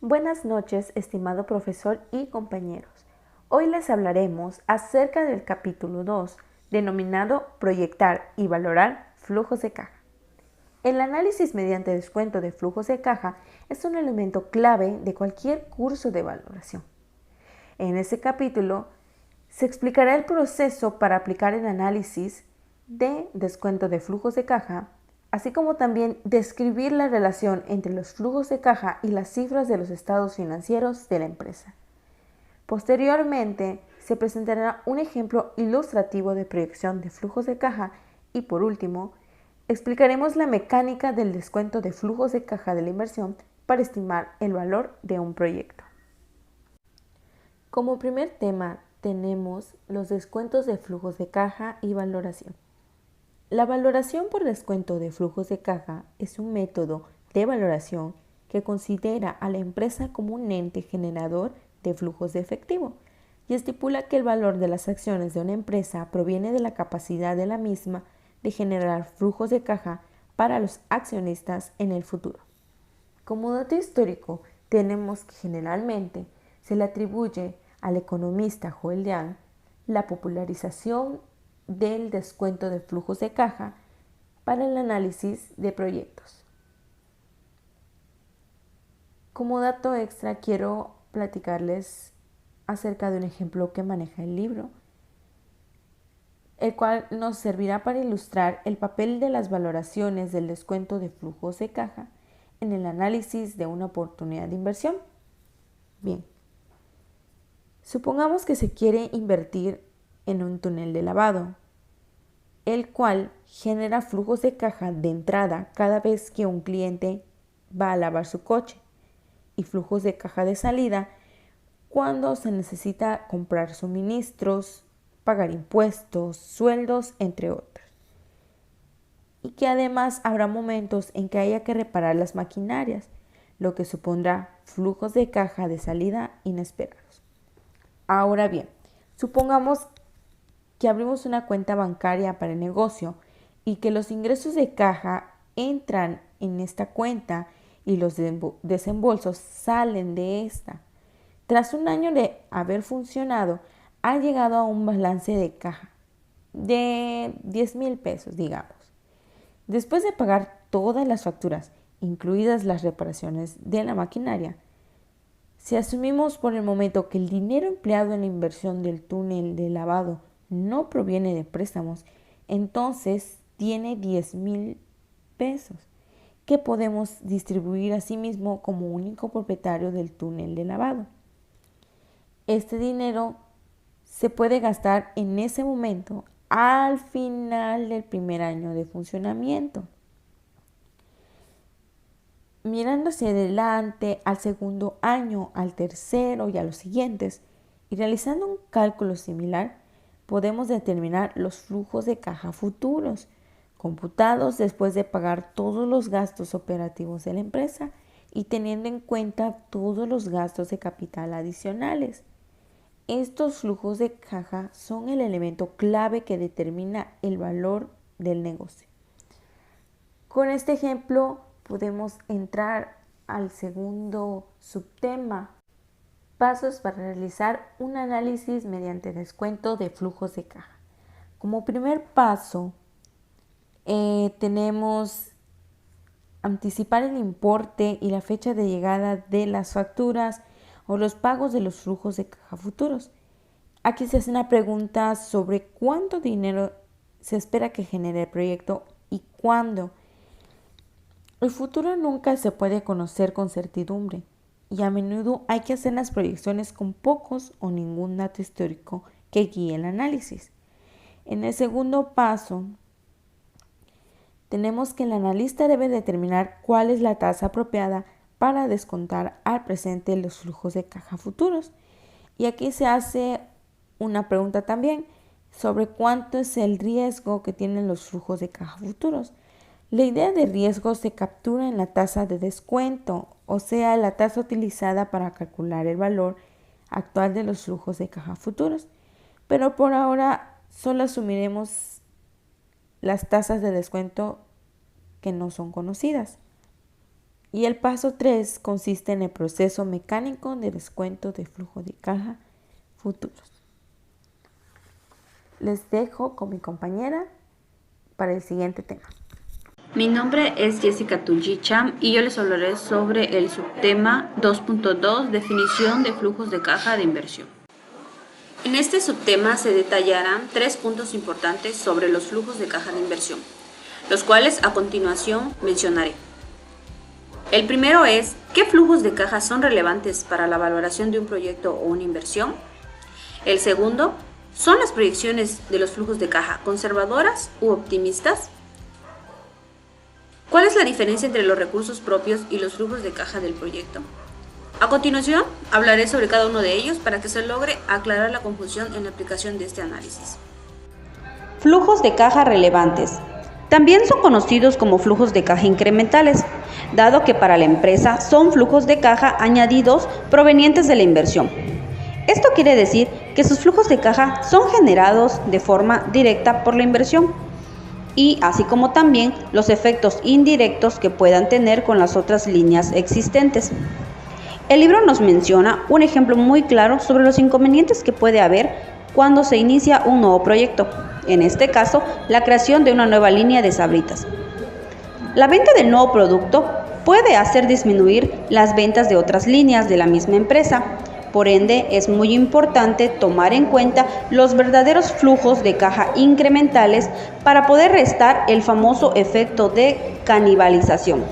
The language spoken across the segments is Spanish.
Buenas noches, estimado profesor y compañeros. Hoy les hablaremos acerca del capítulo 2, denominado Proyectar y valorar flujos de caja. El análisis mediante descuento de flujos de caja es un elemento clave de cualquier curso de valoración. En este capítulo se explicará el proceso para aplicar el análisis de descuento de flujos de caja, así como también describir la relación entre los flujos de caja y las cifras de los estados financieros de la empresa. Posteriormente, se presentará un ejemplo ilustrativo de proyección de flujos de caja y, por último, explicaremos la mecánica del descuento de flujos de caja de la inversión para estimar el valor de un proyecto. Como primer tema tenemos los descuentos de flujos de caja y valoración. La valoración por descuento de flujos de caja es un método de valoración que considera a la empresa como un ente generador de flujos de efectivo y estipula que el valor de las acciones de una empresa proviene de la capacidad de la misma de generar flujos de caja para los accionistas en el futuro. Como dato histórico, tenemos que generalmente se le atribuye al economista Joel Dian la popularización del descuento de flujos de caja para el análisis de proyectos. Como dato extra, quiero platicarles acerca de un ejemplo que maneja el libro, el cual nos servirá para ilustrar el papel de las valoraciones del descuento de flujos de caja en el análisis de una oportunidad de inversión. Bien, supongamos que se quiere invertir en un túnel de lavado, el cual genera flujos de caja de entrada cada vez que un cliente va a lavar su coche y flujos de caja de salida cuando se necesita comprar suministros, pagar impuestos, sueldos, entre otros. Y que además habrá momentos en que haya que reparar las maquinarias, lo que supondrá flujos de caja de salida inesperados. Ahora bien, supongamos que abrimos una cuenta bancaria para el negocio y que los ingresos de caja entran en esta cuenta y los desembolsos salen de esta. Tras un año de haber funcionado, ha llegado a un balance de caja de 10,000 pesos, digamos. Después de pagar todas las facturas, incluidas las reparaciones de la maquinaria, si asumimos por el momento que el dinero empleado en la inversión del túnel de lavado no proviene de préstamos, entonces tiene 10,000 pesos que podemos distribuir a sí mismo como único propietario del túnel de lavado. Este dinero se puede gastar en ese momento al final del primer año de funcionamiento. Mirando hacia adelante al segundo año, al tercero y a los siguientes, y realizando un cálculo similar, podemos determinar los flujos de caja futuros, computados después de pagar todos los gastos operativos de la empresa y teniendo en cuenta todos los gastos de capital adicionales. Estos flujos de caja son el elemento clave que determina el valor del negocio. Con este ejemplo podemos entrar al segundo subtema: pasos para realizar un análisis mediante descuento de flujos de caja. Como primer paso, tenemos anticipar el importe y la fecha de llegada de las facturas o los pagos de los flujos de caja futuros. Aquí se hace una pregunta sobre cuánto dinero se espera que genere el proyecto y cuándo. El futuro nunca se puede conocer con certidumbre y a menudo hay que hacer las proyecciones con pocos o ningún dato histórico que guíe el análisis. En el segundo paso, tenemos que el analista debe determinar cuál es la tasa apropiada para descontar al presente los flujos de caja futuros. Y aquí se hace una pregunta también sobre cuánto es el riesgo que tienen los flujos de caja futuros. La idea de riesgo se captura en la tasa de descuento, o sea, la tasa utilizada para calcular el valor actual de los flujos de caja futuros. Pero por ahora solo asumiremos las tasas de descuento que no son conocidas. Y el paso 3 consiste en el proceso mecánico de descuento de flujo de caja futuros. Les dejo con mi compañera para el siguiente tema. Mi nombre es Jessica Tulli Cham y yo les hablaré sobre el subtema 2.2, definición de flujos de caja de inversión. En este subtema se detallarán 3 puntos importantes sobre los flujos de caja de inversión, los cuales a continuación mencionaré. El primero es, ¿qué flujos de caja son relevantes para la valoración de un proyecto o una inversión? El segundo, ¿son las proyecciones de los flujos de caja conservadoras u optimistas? ¿Cuál es la diferencia entre los recursos propios y los flujos de caja del proyecto? A continuación, hablaré sobre cada uno de ellos para que se logre aclarar la confusión en la aplicación de este análisis. Flujos de caja relevantes. También son conocidos como flujos de caja incrementales, dado que para la empresa son flujos de caja añadidos provenientes de la inversión. Esto quiere decir que sus flujos de caja son generados de forma directa por la inversión, y así como también los efectos indirectos que puedan tener con las otras líneas existentes. El libro nos menciona un ejemplo muy claro sobre los inconvenientes que puede haber cuando se inicia un nuevo proyecto, en este caso, la creación de una nueva línea de Sabritas. La venta del nuevo producto puede hacer disminuir las ventas de otras líneas de la misma empresa. Por ende, es muy importante tomar en cuenta los verdaderos flujos de caja incrementales para poder restar el famoso efecto de canibalización.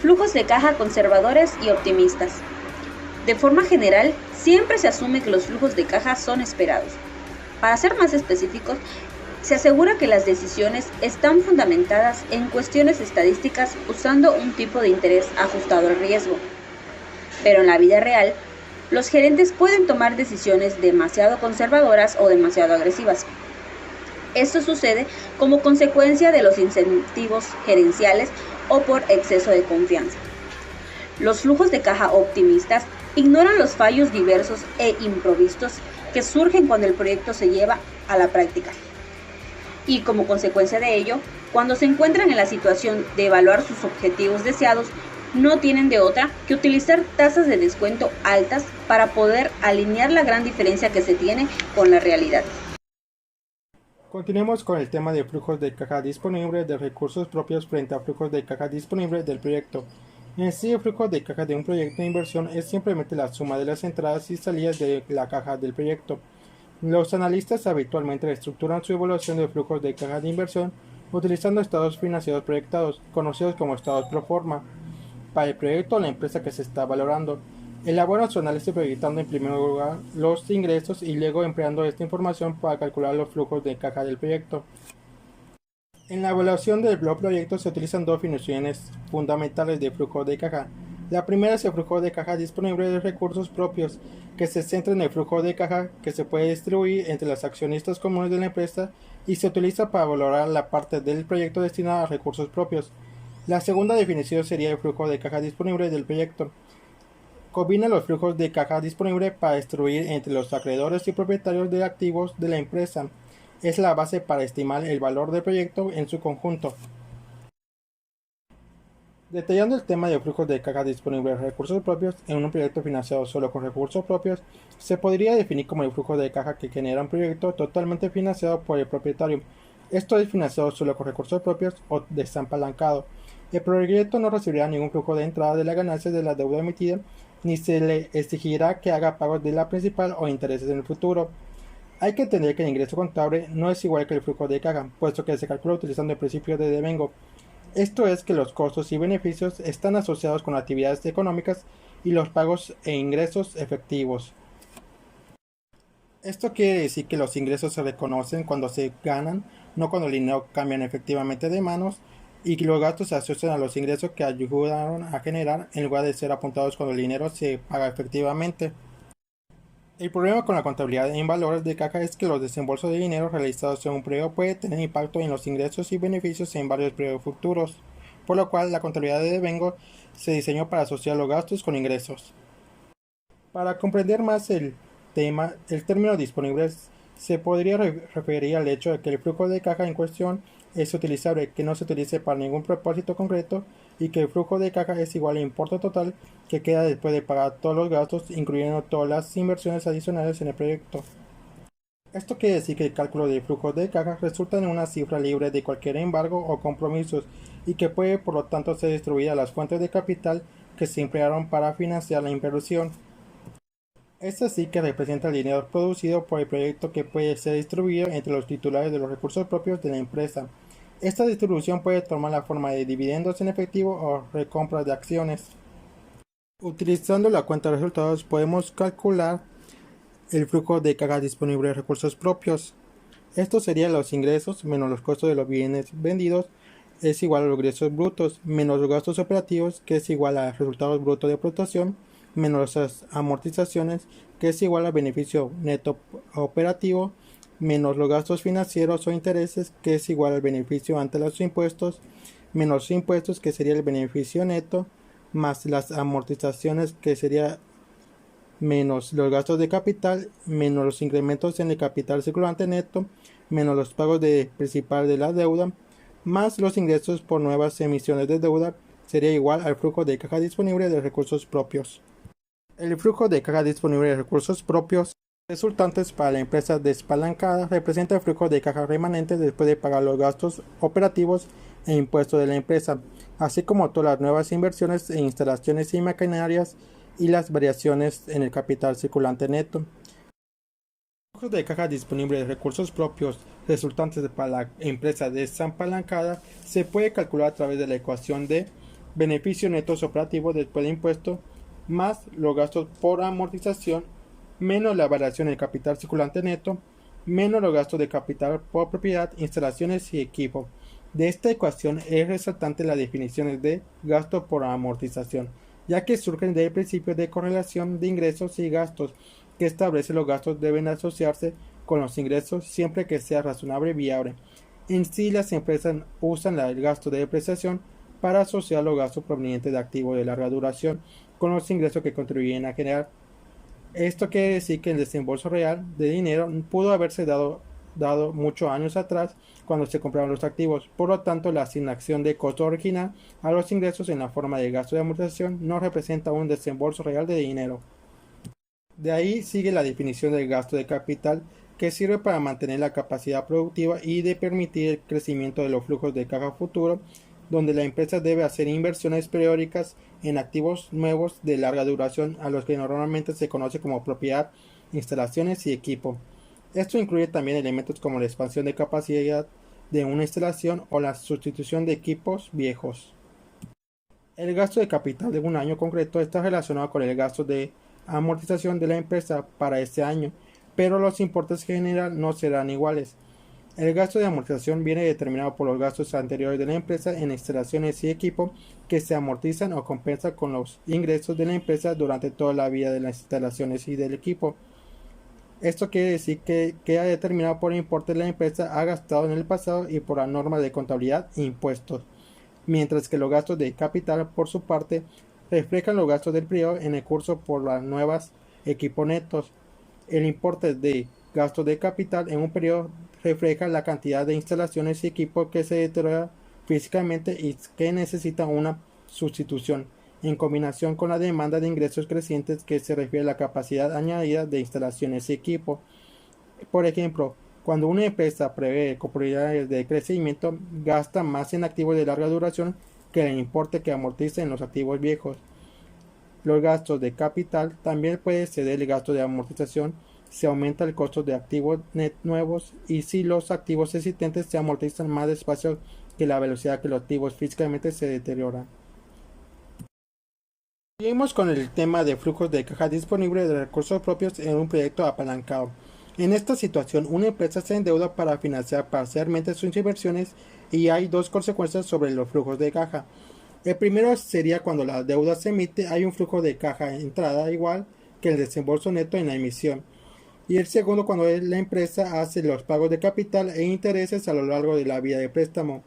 Flujos de caja conservadores y optimistas. De forma general, siempre se asume que los flujos de caja son esperados. Para ser más específicos, se asegura que las decisiones están fundamentadas en cuestiones estadísticas usando un tipo de interés ajustado al riesgo. Pero en la vida real, los gerentes pueden tomar decisiones demasiado conservadoras o demasiado agresivas. Esto sucede como consecuencia de los incentivos gerenciales o por exceso de confianza. Los flujos de caja optimistas ignoran los fallos diversos e imprevistos que surgen cuando el proyecto se lleva a la práctica. Y como consecuencia de ello, cuando se encuentran en la situación de evaluar sus objetivos deseados, no tienen de otra que utilizar tasas de descuento altas para poder alinear la gran diferencia que se tiene con la realidad. Continuemos con el tema de flujos de caja disponibles de recursos propios frente a flujos de caja disponibles del proyecto. En sí, el flujo de caja de un proyecto de inversión es simplemente la suma de las entradas y salidas de la caja del proyecto. Los analistas habitualmente estructuran su evaluación de flujos de caja de inversión utilizando estados financieros proyectados, conocidos como estados pro forma, para el proyecto o la empresa que se está valorando. Elaboran su análisis proyectando en primer lugar los ingresos y luego empleando esta información para calcular los flujos de caja del proyecto. En la evaluación del proyecto se utilizan dos definiciones fundamentales de flujo de caja. La primera es el flujo de caja disponible de recursos propios, que se centra en el flujo de caja que se puede distribuir entre los accionistas comunes de la empresa y se utiliza para valorar la parte del proyecto destinada a recursos propios. La segunda definición sería el flujo de caja disponible del proyecto. Combina los flujos de caja disponible para distribuir entre los acreedores y propietarios de activos de la empresa. Es la base para estimar el valor del proyecto en su conjunto. Detallando el tema de flujos de caja disponibles de recursos propios en un proyecto financiado solo con recursos propios, se podría definir como el flujo de caja que genera un proyecto totalmente financiado por el propietario. Esto es financiado solo con recursos propios o desapalancado. El proyecto no recibirá ningún flujo de entrada de la ganancia de la deuda emitida, ni se le exigirá que haga pagos de la principal o intereses en el futuro. Hay que entender que el ingreso contable no es igual que el flujo de caja, puesto que se calcula utilizando el principio de devengo. Esto es que los costos y beneficios están asociados con actividades económicas y los pagos e ingresos efectivos. Esto quiere decir que los ingresos se reconocen cuando se ganan, no cuando el dinero cambian efectivamente de manos, y que los gastos se asocian a los ingresos que ayudaron a generar en lugar de ser apuntados cuando el dinero se paga efectivamente. El problema con la contabilidad en valores de caja es que los desembolsos de dinero realizados en un periodo pueden tener impacto en los ingresos y beneficios en varios periodos futuros. por lo cual la contabilidad de devengo se diseñó para asociar los gastos con ingresos. Para comprender más el tema, el término disponibles se podría referir al hecho de que el flujo de caja en cuestión es utilizable, que no se utilice para ningún propósito concreto y que el flujo de caja es igual al importe total que queda después de pagar todos los gastos, incluyendo todas las inversiones adicionales en el proyecto. Esto quiere decir que el cálculo de flujo de caja resulta en una cifra libre de cualquier embargo o compromisos y que puede por lo tanto ser distribuida a las fuentes de capital que se emplearon para financiar la inversión. Es así que representa el dinero producido por el proyecto que puede ser distribuido entre los titulares de los recursos propios de la empresa. Esta distribución puede tomar la forma de dividendos en efectivo o recompras de acciones. Utilizando la cuenta de resultados podemos calcular el flujo de caja disponible de recursos propios. Esto sería los ingresos menos los costos de los bienes vendidos es igual a los ingresos brutos menos los gastos operativos, que es igual a resultados brutos de explotación, menos las amortizaciones, que es igual al beneficio neto operativo, menos los gastos financieros o intereses, que es igual al beneficio ante los impuestos, menos los impuestos, que sería el beneficio neto, más las amortizaciones, que sería menos los gastos de capital, menos los incrementos en el capital circulante neto, menos los pagos de principal de la deuda, más los ingresos por nuevas emisiones de deuda, sería igual al flujo de caja disponible de recursos propios. El flujo de caja disponible de recursos propios resultantes para la empresa despalancada representa el flujo de caja remanente después de pagar los gastos operativos e impuestos de la empresa, así como todas las nuevas inversiones en instalaciones y maquinarias y las variaciones en el capital circulante neto. El flujo de caja disponible de recursos propios resultantes para la empresa desapalancada se puede calcular a través de la ecuación de beneficio neto operativo después de impuesto más los gastos por amortización menos la variación del capital circulante neto menos los gastos de capital por propiedad, instalaciones y equipo. De esta ecuación es resaltante las definiciones de gasto por amortización, ya que surgen del principio de correlación de ingresos y gastos, que establece los gastos deben asociarse con los ingresos siempre que sea razonable y viable. En sí, las empresas usan el gasto de depreciación para asociar los gastos provenientes de activos de larga duración con los ingresos que contribuyen a generar. Esto quiere decir que el desembolso real de dinero pudo haberse dado muchos años atrás cuando se compraron los activos. Por lo tanto, la asignación de costo original a los ingresos en la forma de gasto de amortización no representa un desembolso real de dinero. De ahí sigue la definición del gasto de capital, que sirve para mantener la capacidad productiva y de permitir el crecimiento de los flujos de caja futuro, donde la empresa debe hacer inversiones periódicas en activos nuevos de larga duración, a los que normalmente se conoce como propiedad, instalaciones y equipo. Esto incluye también elementos como la expansión de capacidad de una instalación o la sustitución de equipos viejos. El gasto de capital de un año concreto está relacionado con el gasto de amortización de la empresa para ese año, pero los importes en general no serán iguales. El gasto de amortización viene determinado por los gastos anteriores de la empresa en instalaciones y equipo que se amortizan o compensan con los ingresos de la empresa durante toda la vida de las instalaciones y del equipo. Esto quiere decir que queda determinado por el importe que la empresa ha gastado en el pasado y por la norma de contabilidad e impuestos, mientras que los gastos de capital, por su parte, reflejan los gastos del periodo en el curso por las nuevas equipos netos. El importe de gastos de capital en un periodo refleja la cantidad de instalaciones y equipos que se deterioran físicamente y que necesitan una sustitución, en combinación con la demanda de ingresos crecientes que se refiere a la capacidad añadida de instalaciones y equipo. Por ejemplo, cuando una empresa prevé oportunidades de crecimiento, gasta más en activos de larga duración que en el importe que amortiza en los activos viejos. Los gastos de capital también puede ceder el gasto de amortización si aumenta el costo de activos nuevos y si los activos existentes se amortizan más despacio que la velocidad que los activos físicamente se deterioran. Seguimos con el tema de flujos de caja disponible de recursos propios en un proyecto apalancado. En esta situación, una empresa se endeuda para financiar parcialmente sus inversiones y hay dos consecuencias sobre los flujos de caja. El primero sería cuando la deuda se emite, hay un flujo de caja de entrada igual que el desembolso neto en la emisión. Y el segundo, cuando la empresa hace los pagos de capital e intereses a lo largo de la vida de préstamo.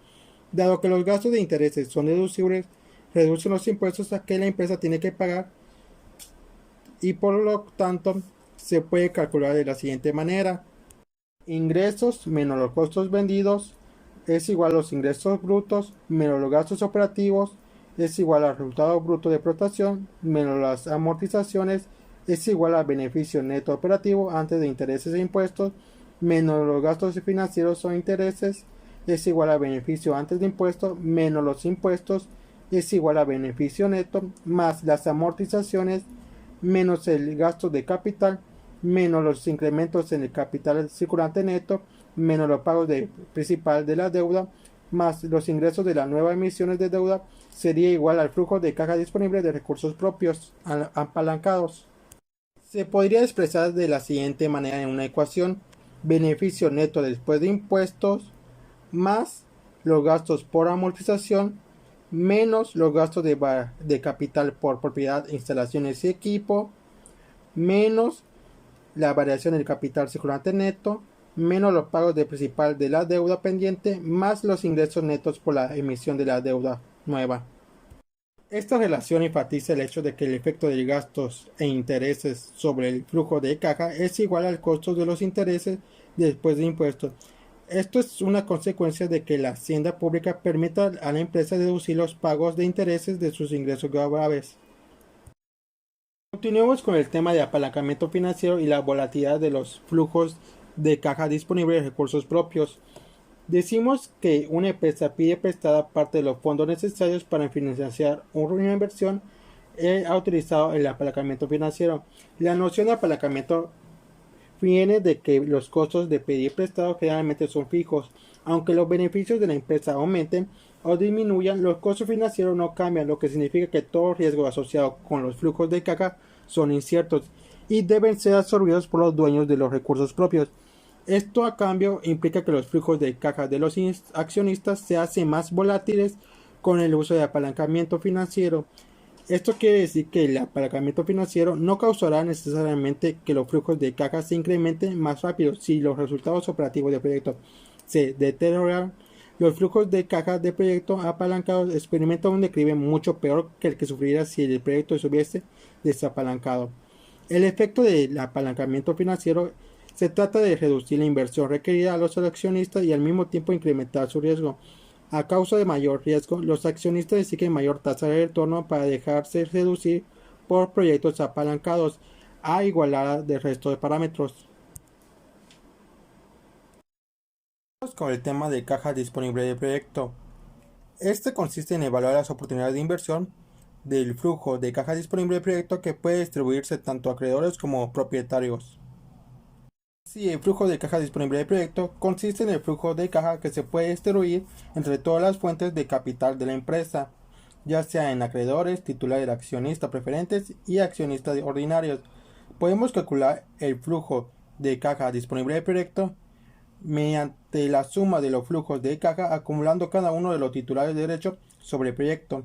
Dado que los gastos de intereses son deducibles, reducen los impuestos a que la empresa tiene que pagar y por lo tanto se puede calcular de la siguiente manera. Ingresos menos los costos vendidos es igual a los ingresos brutos menos los gastos operativos es igual al resultado bruto de explotación menos las amortizaciones es igual al beneficio neto operativo antes de intereses e impuestos menos los gastos financieros o intereses es igual al beneficio antes de impuestos menos los impuestos es igual a beneficio neto más las amortizaciones menos el gasto de capital menos los incrementos en el capital circulante neto menos los pagos de principal de la deuda más los ingresos de las nuevas emisiones de deuda sería igual al flujo de caja disponible de recursos propios apalancados. Se podría expresar de la siguiente manera en una ecuación: beneficio neto después de impuestos más los gastos por amortización menos los gastos de capital por propiedad, instalaciones y equipo menos la variación del capital circulante neto menos los pagos de principal de la deuda pendiente más los ingresos netos por la emisión de la deuda nueva. Esta relación enfatiza el hecho de que el efecto de gastos e intereses sobre el flujo de caja es igual al costo de los intereses después de impuestos. Esto es una consecuencia de que la hacienda pública permita a la empresa deducir los pagos de intereses de sus ingresos graves. Continuemos con el tema de apalancamiento financiero y la volatilidad de los flujos de caja disponible de recursos propios. Decimos que una empresa pide prestada parte de los fondos necesarios para financiar una inversión ha utilizado el apalancamiento financiero. La noción de apalancamiento viene de que los costos de pedir prestado generalmente son fijos. Aunque los beneficios de la empresa aumenten o disminuyan, los costos financieros no cambian, lo que significa que todo riesgo asociado con los flujos de caja son inciertos y deben ser absorbidos por los dueños de los recursos propios. Esto a cambio implica que los flujos de caja de los accionistas se hacen más volátiles con el uso de apalancamiento financiero. Esto quiere decir que el apalancamiento financiero no causará necesariamente que los flujos de caja se incrementen más rápido si los resultados operativos del proyecto se deterioran. Los flujos de caja de proyectos apalancados experimentan un declive mucho peor que el que sufriría si el proyecto estuviese desapalancado. El efecto del apalancamiento financiero se trata de reducir la inversión requerida a los accionistas y al mismo tiempo incrementar su riesgo. A causa de mayor riesgo, los accionistas exigen mayor tasa de retorno para dejarse reducir por proyectos apalancados a igualar del resto de parámetros. Vamos con el tema de caja disponible de proyecto. Este consiste en evaluar las oportunidades de inversión del flujo de caja disponible de proyecto que puede distribuirse tanto a acreedores como propietarios. Si el flujo de caja disponible de proyecto consiste en el flujo de caja que se puede distribuir entre todas las fuentes de capital de la empresa, ya sea en acreedores, titulares, accionistas preferentes y accionistas ordinarios. Podemos calcular el flujo de caja disponible de proyecto mediante la suma de los flujos de caja acumulando cada uno de los titulares de derecho sobre el proyecto.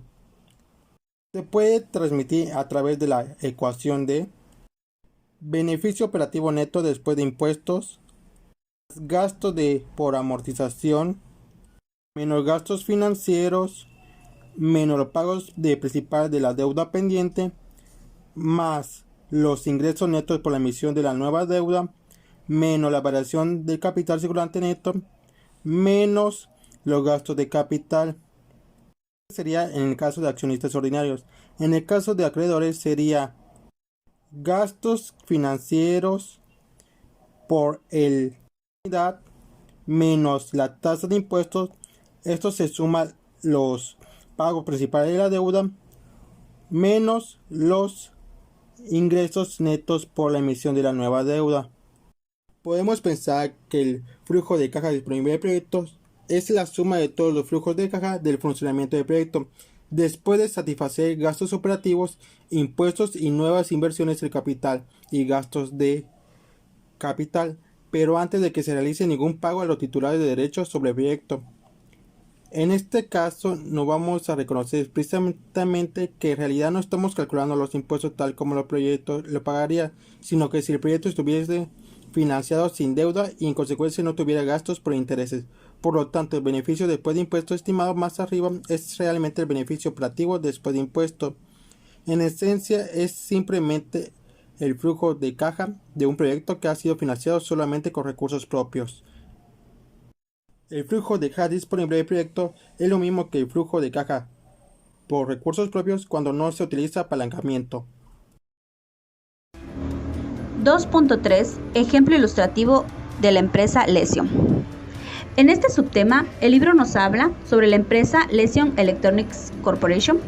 Se puede transmitir a través de la ecuación de beneficio operativo neto después de impuestos, gasto por amortización, menos gastos financieros, menos los pagos de principal de la deuda pendiente, más los ingresos netos por la emisión de la nueva deuda, menos la variación del capital circulante neto, menos los gastos de capital. Sería en el caso de accionistas ordinarios. En el caso de acreedores sería gastos financieros por el unidad menos la tasa de impuestos. Esto se suma los pagos principales de la deuda menos los ingresos netos por la emisión de la nueva deuda. Podemos pensar que el flujo de caja disponible de proyectos es la suma de todos los flujos de caja del funcionamiento del proyecto después de satisfacer gastos operativos, impuestos y nuevas inversiones del capital y gastos de capital, pero antes de que se realice ningún pago a los titulares de derechos sobre el proyecto. En este caso no vamos a reconocer explícitamente que en realidad no estamos calculando los impuestos tal como los proyectos lo pagaría, sino que si el proyecto estuviese financiado sin deuda y en consecuencia no tuviera gastos por intereses, Por lo tanto, el beneficio después de impuesto estimado más arriba es realmente el beneficio operativo después de impuesto. En esencia, es simplemente el flujo de caja de un proyecto que ha sido financiado solamente con recursos propios. El flujo de caja disponible del proyecto es lo mismo que el flujo de caja por recursos propios cuando no se utiliza apalancamiento. 2.3. Ejemplo ilustrativo de la empresa Lesion. En este subtema, el libro nos habla sobre la empresa Lesion Electronics Corporation,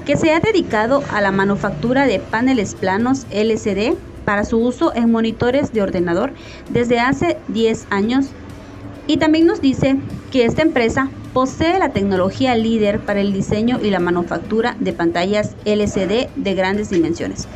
que se ha dedicado a la manufactura de paneles planos LCD para su uso en monitores de ordenador desde hace 10 años. Y también nos dice que esta empresa posee la tecnología líder para el diseño y la manufactura de pantallas LCD de grandes dimensiones.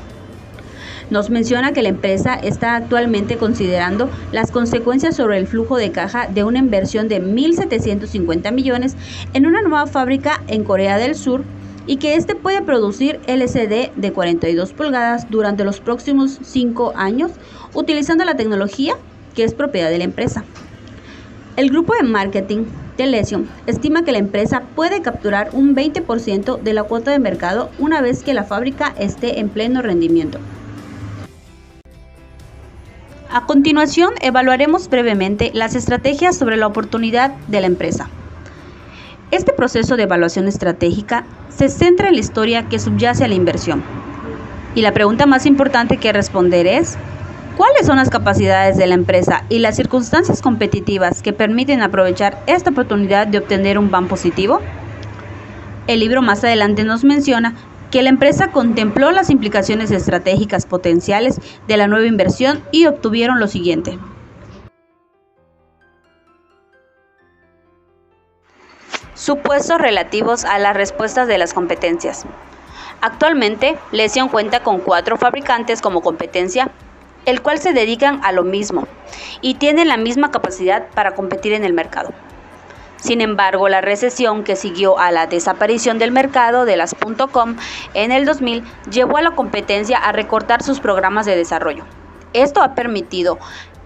Nos menciona que la empresa está actualmente considerando las consecuencias sobre el flujo de caja de una inversión de 1.750 millones en una nueva fábrica en Corea del Sur y que este puede producir LCD de 42 pulgadas durante los próximos 5 años utilizando la tecnología que es propiedad de la empresa. El grupo de marketing de Lesion estima que la empresa puede capturar un 20% de la cuota de mercado una vez que la fábrica esté en pleno rendimiento. A continuación, evaluaremos brevemente las estrategias sobre la oportunidad de la empresa. Este proceso de evaluación estratégica se centra en la historia que subyace a la inversión. Y la pregunta más importante que responder es, ¿cuáles son las capacidades de la empresa y las circunstancias competitivas que permiten aprovechar esta oportunidad de obtener un BAM positivo? El libro más adelante nos menciona que la empresa contempló las implicaciones estratégicas potenciales de la nueva inversión y obtuvieron lo siguiente. Supuestos relativos a las respuestas de las competencias. Actualmente, Lesion cuenta con 4 fabricantes como competencia, el cual se dedican a lo mismo y tienen la misma capacidad para competir en el mercado. Sin embargo, la recesión que siguió a la desaparición del mercado de las .com en el 2000 llevó a la competencia a recortar sus programas de desarrollo. Esto ha permitido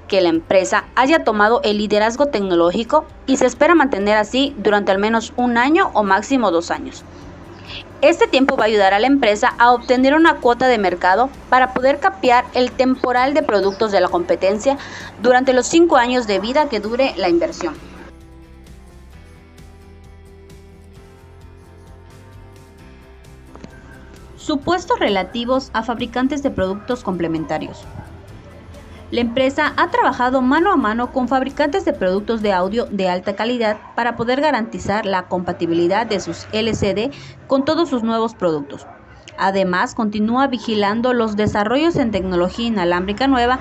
que la empresa haya tomado el liderazgo tecnológico y se espera mantener así durante al menos 1 año o máximo 2 años. Este tiempo va a ayudar a la empresa a obtener una cuota de mercado para poder capear el temporal de productos de la competencia durante los 5 años de vida que dure la inversión. Supuestos relativos a fabricantes de productos complementarios. La empresa ha trabajado mano a mano con fabricantes de productos de audio de alta calidad para poder garantizar la compatibilidad de sus LCD con todos sus nuevos productos. Además, continúa vigilando los desarrollos en tecnología inalámbrica nueva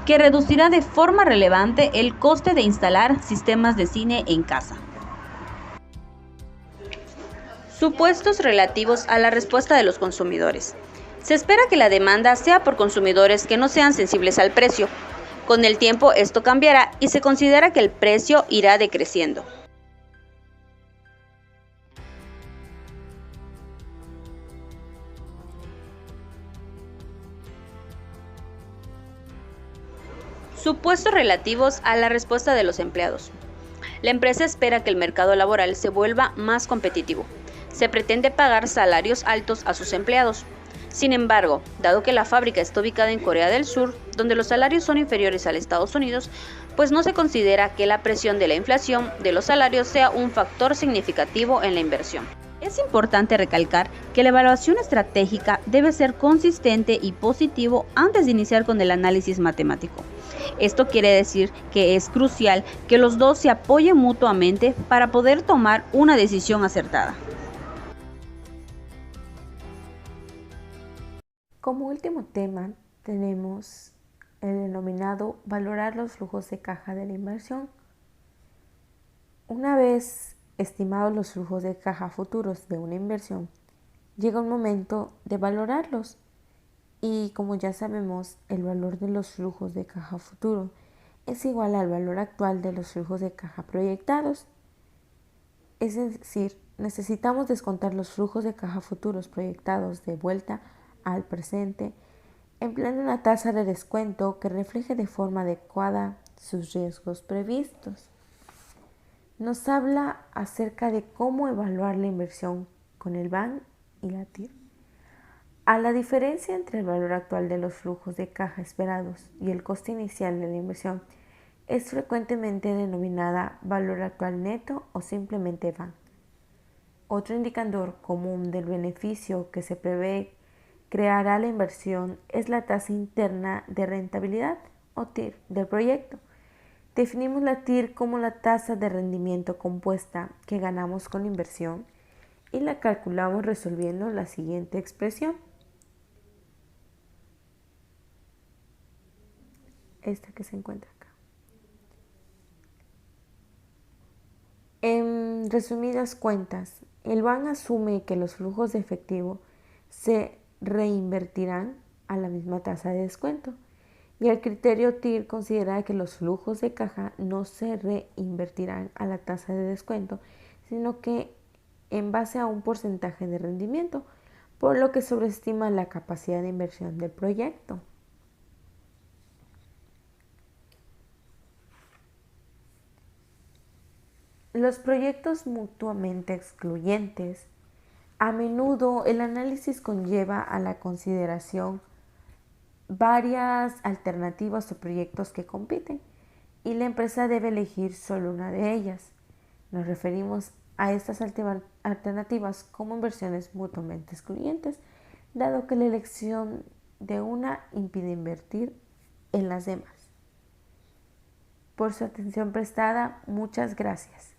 que reducirá de forma relevante el coste de instalar sistemas de cine en casa. Supuestos relativos a la respuesta de los consumidores. Se espera que la demanda sea por consumidores que no sean sensibles al precio. Con el tiempo esto cambiará y se considera que el precio irá decreciendo. Supuestos relativos a la respuesta de los empleados. La empresa espera que el mercado laboral se vuelva más competitivo. Se pretende pagar salarios altos a sus empleados. Sin embargo, dado que la fábrica está ubicada en Corea del Sur, donde los salarios son inferiores al Estados Unidos, pues no se considera que la presión de la inflación de los salarios sea un factor significativo en la inversión. Es importante recalcar que la evaluación estratégica debe ser consistente y positivo antes de iniciar con el análisis matemático. Esto quiere decir que es crucial que los dos se apoyen mutuamente para poder tomar una decisión acertada. Como último tema tenemos el denominado valorar los flujos de caja de la inversión. Una vez estimados los flujos de caja futuros de una inversión, llega un momento de valorarlos. Y como ya sabemos, el valor de los flujos de caja futuro es igual al valor actual de los flujos de caja proyectados. Es decir, necesitamos descontar los flujos de caja futuros proyectados de vuelta al presente, empleando una tasa de descuento que refleje de forma adecuada sus riesgos previstos. nos habla acerca de cómo evaluar la inversión con el BAN y la TIR. A la diferencia entre el valor actual de los flujos de caja esperados y el coste inicial de la inversión, es frecuentemente denominada valor actual neto o simplemente BAN. Otro indicador común del beneficio que se prevé creará la inversión es la tasa interna de rentabilidad o TIR del proyecto. Definimos la TIR como la tasa de rendimiento compuesta que ganamos con la inversión y la calculamos resolviendo la siguiente expresión. Esta que se encuentra acá. En resumidas cuentas, el BAN asume que los flujos de efectivo se reinvertirán a la misma tasa de descuento y el criterio TIR considera que los flujos de caja no se reinvertirán a la tasa de descuento, sino que en base a un porcentaje de rendimiento, por lo que sobreestima la capacidad de inversión del proyecto. Los proyectos mutuamente excluyentes, a menudo el análisis conlleva a la consideración varias alternativas o proyectos que compiten y la empresa debe elegir solo una de ellas. Nos referimos a estas alternativas como inversiones mutuamente excluyentes, dado que la elección de una impide invertir en las demás. Por su atención prestada, muchas gracias.